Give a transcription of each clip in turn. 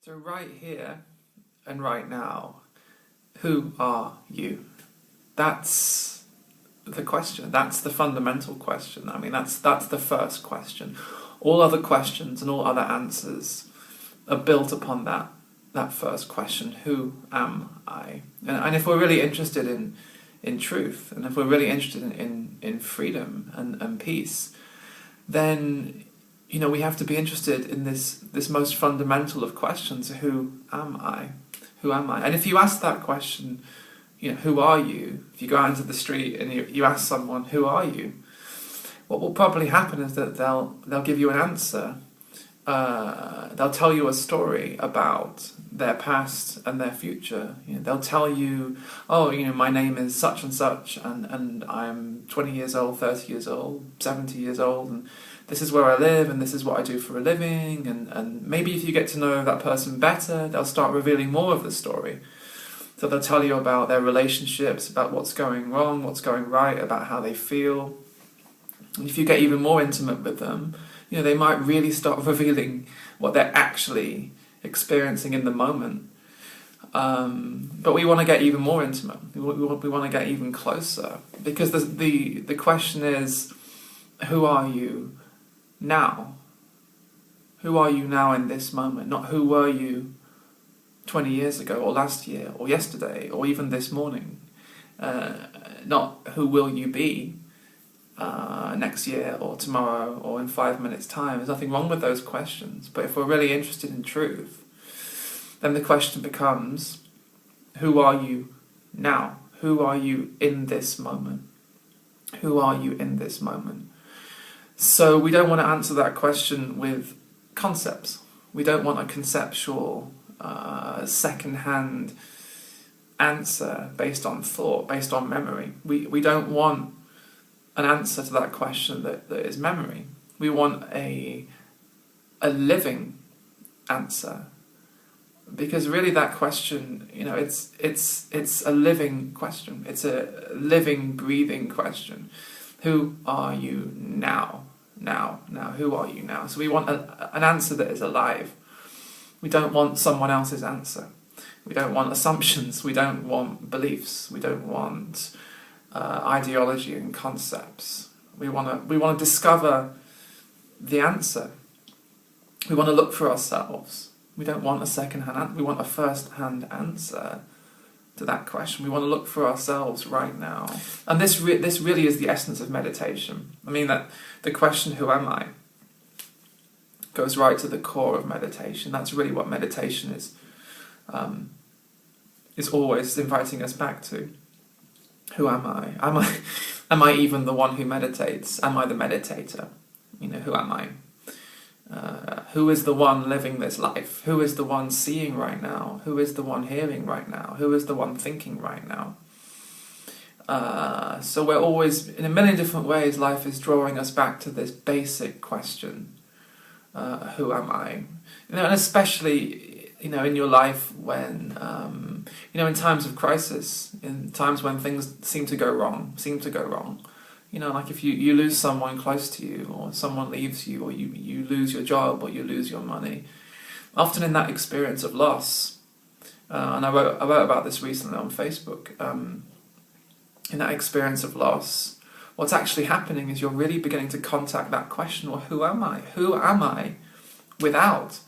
So right here and right now, who are you? That's the question. That's the fundamental question. I mean, that's the first question. All other questions and all other answers are built upon that first question. Who am I? And if we're really interested in truth, and if we're really interested in freedom and peace, then we have to be interested in this most fundamental of questions: who am I? Who am I? And if you ask that question, who are you? If you go out into the street and you ask someone, who are you? What will probably happen is that they'll give you an answer. They'll tell you a story about their past and their future. They'll tell you, my name is such and such, and I'm 20 years old, 30 years old, 70 years old, and this is where I live, and this is what I do for a living. And maybe if you get to know that person better, they'll start revealing more of the story. So they'll tell you about their relationships, about what's going wrong, what's going right, about how they feel. And if you get even more intimate with them, they might really start revealing what they're actually experiencing in the moment. But we want to get even more intimate. We want to get even closer, because the question is, who are you now? Who are you now in this moment? Not who were you 20 years ago, or last year, or yesterday, or even this morning. Not who will you be next year, or tomorrow, or in 5 minutes' time. There's nothing wrong with those questions. But if we're really interested in truth, then the question becomes, who are you now? Who are you in this moment? Who are you in this moment? So we don't want to answer that question with concepts. We don't want a conceptual, second-hand answer based on thought, based on memory. We don't want an answer to that question that is memory. We want a living answer, because really that question, it's a living question. It's a living, breathing question. Who are you now? Now, who are you now? So we want an answer that is alive. We don't want someone else's answer. We don't want assumptions. We don't want beliefs. We don't want ideology and concepts. We want to discover the answer. We want to look for ourselves. We don't want a second-hand answer. We want a first-hand answer to that question. We want to look for ourselves right now. And this really is the essence of meditation. I mean, that the question, who am I, goes right to the core of meditation. That's really what meditation is always inviting us back to. Who am I? Am I even the one who meditates? Am I the meditator? Who am I? Who is the one living this life? Who is the one seeing right now? Who is the one hearing right now? Who is the one thinking right now? So we're always, in a million different ways, life is drawing us back to this basic question. Who am I? And especially, in your life when, in times of crisis, in times when things seem to go wrong. Like if you lose someone close to you, or someone leaves you, or you lose your job, or you lose your money. Often in that experience of loss, and I wrote about this recently on Facebook, in that experience of loss, what's actually happening is you're really beginning to contact that question, well, who am I? Who am I without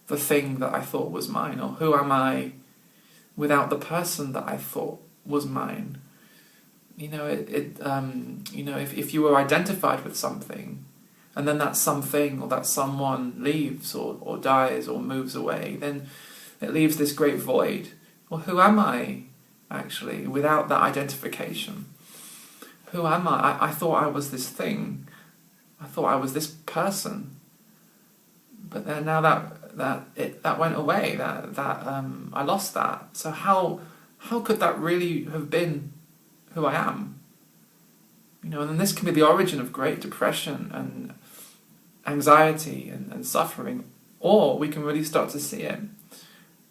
the thing that I thought was mine? Or who am I without the person that I thought was mine? If you were identified with something, and then that something or that someone leaves or dies or moves away, then it leaves this great void. Well, who am I actually without that identification? Who am I? I thought I was this thing. I thought I was this person. But then now that went away. I lost that. So how could that really have been who I am? And then this can be the origin of great depression and anxiety and suffering, or we can really start to see it.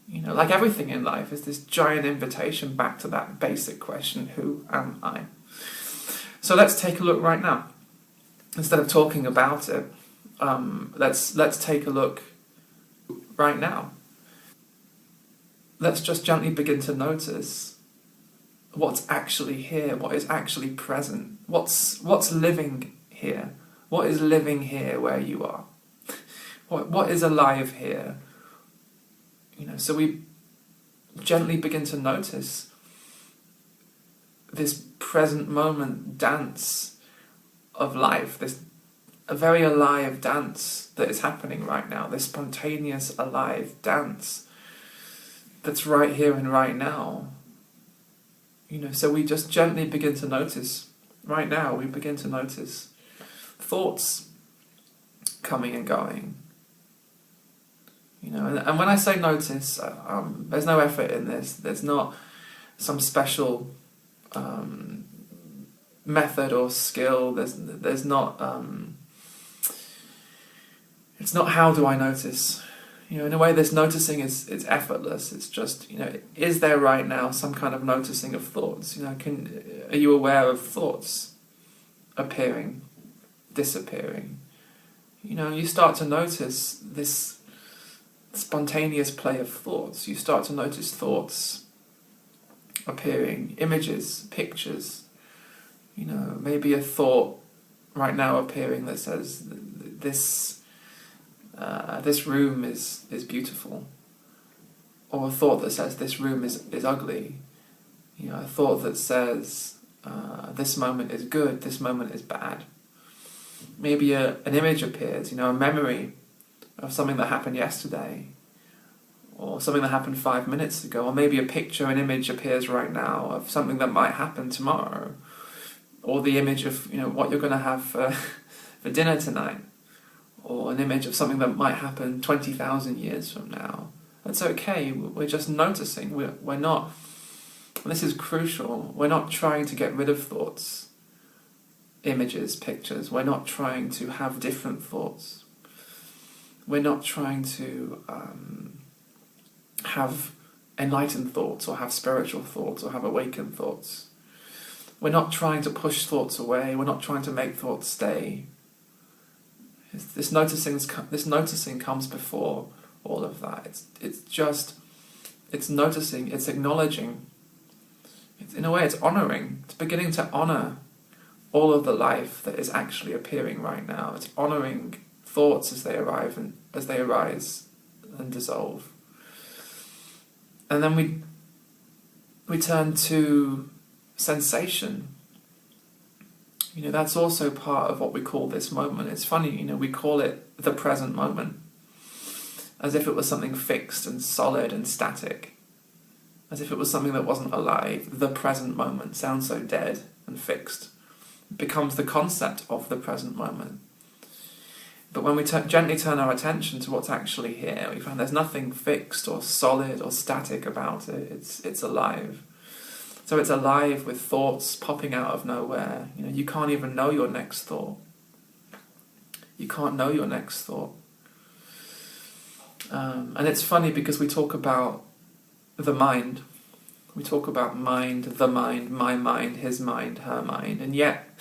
Like everything in life is this giant invitation back to that basic question, who am I? So let's take a look right now. Instead of talking about it, let's take a look right now. let's just gently begin to notice what's actually here, what is actually present, what's living here, what is living here where you are, what is alive here. So we gently begin to notice this present moment dance of life, a very alive dance that is happening right now, this spontaneous alive dance that's right here and right now. So we just gently begin to notice, right now we begin to notice thoughts coming and going. And when I say notice, there's no effort in this. There's not some special method or skill. There's not. It's not how do I notice. In a way, this noticing it's effortless. It's just is there right now some kind of noticing of thoughts? Are you aware of thoughts appearing, disappearing? You start to notice this spontaneous play of thoughts. You start to notice thoughts appearing, images, pictures. Maybe a thought right now appearing that says this room is beautiful, or a thought that says this room is ugly. A thought that says this moment is good, this moment is bad. Maybe an image appears, a memory of something that happened yesterday, or something that happened 5 minutes ago, or maybe a picture, an image appears right now of something that might happen tomorrow, or the image of what you're going to have for dinner tonight, or an image of something that might happen 20,000 years from now. That's okay. We're just noticing. We're not. And this is crucial. We're not trying to get rid of thoughts, images, pictures. We're not trying to have different thoughts. We're not trying to have enlightened thoughts, or have spiritual thoughts, or have awakened thoughts. We're not trying to push thoughts away. We're not trying to make thoughts stay. This noticing comes before all of that. It's noticing, it's acknowledging. In a way, it's honouring. It's beginning to honour all of the life that is actually appearing right now. It's honouring thoughts as they arrive and as they arise and dissolve. And then we turn to sensation. That's also part of what we call this moment. It's funny, we call it the present moment, as if it was something fixed and solid and static, as if it was something that wasn't alive. The present moment sounds so dead and fixed. It becomes the concept of the present moment. But when we gently turn our attention to what's actually here, we find there's nothing fixed or solid or static about it. It's alive. So it's alive with thoughts popping out of nowhere. You can't even know your next thought. You can't know your next thought. And it's funny because we talk about the mind. We talk about mind, the mind, my mind, his mind, her mind. And yet,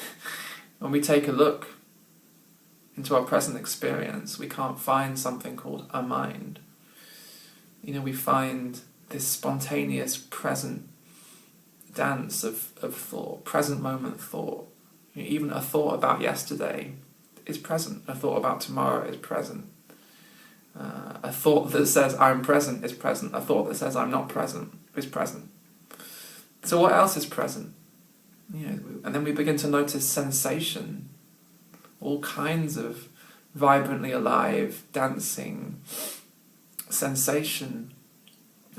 when we take a look into our present experience, we can't find something called a mind. We find this spontaneous present dance of thought, present moment thought. Even a thought about yesterday is present. A thought about tomorrow is present. A thought that says I'm present is present. A thought that says I'm not present is present. So what else is present? And then we begin to notice sensation, all kinds of vibrantly alive, dancing sensation.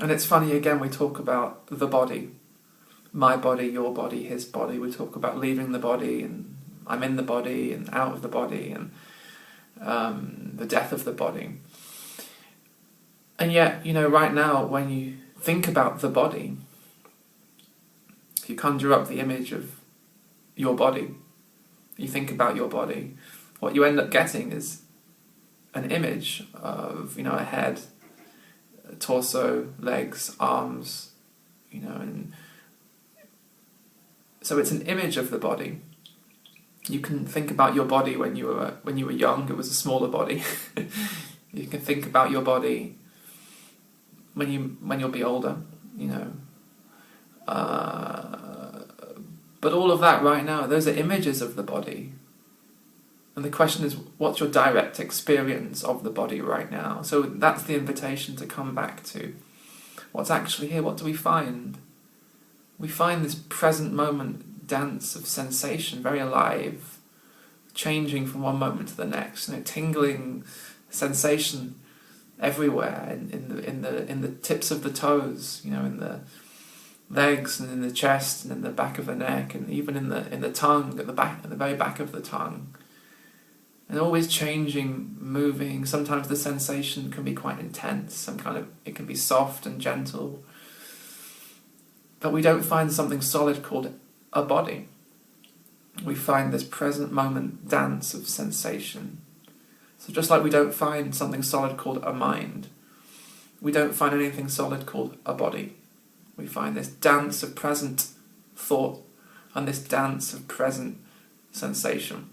And it's funny, again, we talk about the body. My body, your body, his body. We talk about leaving the body, and I'm in the body, and out of the body, and the death of the body. And yet, right now, when you think about the body, if you conjure up the image of your body, you think about your body, what you end up getting is an image of, a head, a torso, legs, arms, and so it's an image of the body. You can think about your body when you were young. It was a smaller body. You can think about your body when you'll be older, you know. But all of that right now, those are images of the body. And the question is, what's your direct experience of the body right now? So that's the invitation to come back to what's actually here. What do we find? We find this present moment dance of sensation, very alive, changing from one moment to the next. You know, tingling sensation everywhere in the tips of the toes. You know, in the legs and in the chest and in the back of the neck, and even in the tongue, at the very back of the tongue. And always changing, moving. Sometimes the sensation can be quite intense. It can be soft and gentle. But we don't find something solid called a body. We find this present moment dance of sensation. So just like we don't find something solid called a mind, we don't find anything solid called a body. We find this dance of present thought and this dance of present sensation.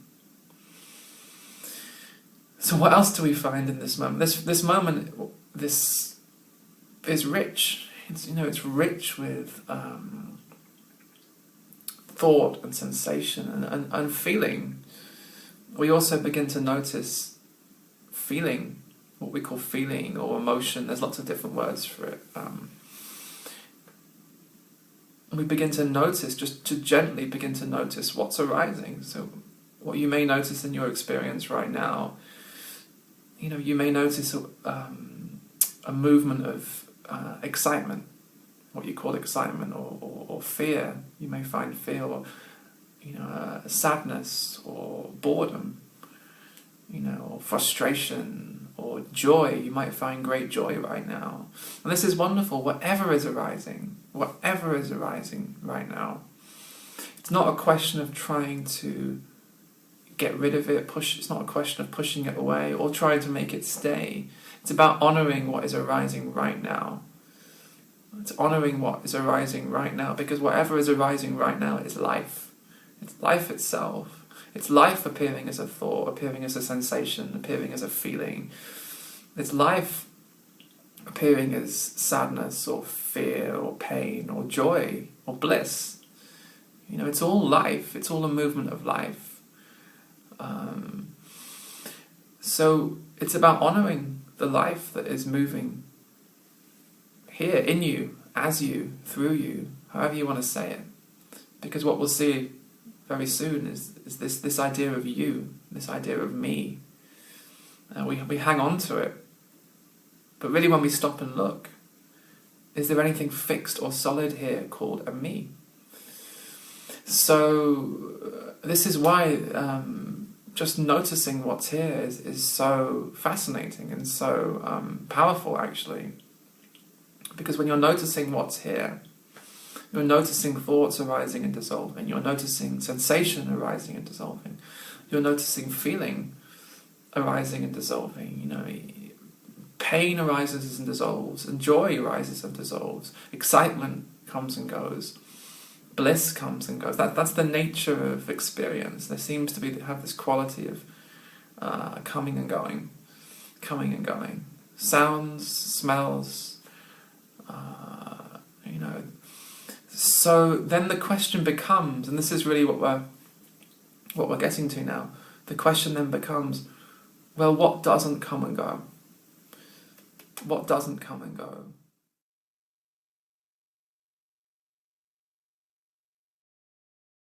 So what else do we find in this moment? This moment, this is rich. It's rich with thought and sensation and feeling. We also begin to notice feeling, what we call feeling or emotion. There's lots of different words for it. We begin to notice, just to gently begin to notice what's arising. So what you may notice in your experience right now, you may notice a movement of excitement, what you call excitement, or fear. You may find fear, or sadness, or boredom, or frustration, or joy. You might find great joy right now. And this is wonderful, whatever is arising right now. It's not a question of trying to get rid of it, it's not a question of pushing it away or trying to make it stay. It's about honouring what is arising right now. It's honouring what is arising right now, because whatever is arising right now is life. It's life itself. It's life appearing as a thought, appearing as a sensation, appearing as a feeling. It's life appearing as sadness or fear or pain or joy or bliss. It's all life. It's all a movement of life. So it's about honouring the life that is moving here, in you, as you, through you, however you want to say it. Because what we'll see very soon is this idea of you, this idea of me. We hang on to it. But really when we stop and look, is there anything fixed or solid here called a me? So this is why just noticing what's here is so fascinating and so powerful, actually. Because when you're noticing what's here, you're noticing thoughts arising and dissolving, you're noticing sensation arising and dissolving, you're noticing feeling arising and dissolving. Pain arises and dissolves, and joy arises and dissolves, excitement comes and goes, bliss comes and goes. That's the nature of experience. There seems to have this quality of coming and going. Sounds, smells, So then the question becomes, and this is really what we're getting to now. The question then becomes, well, what doesn't come and go? What doesn't come and go?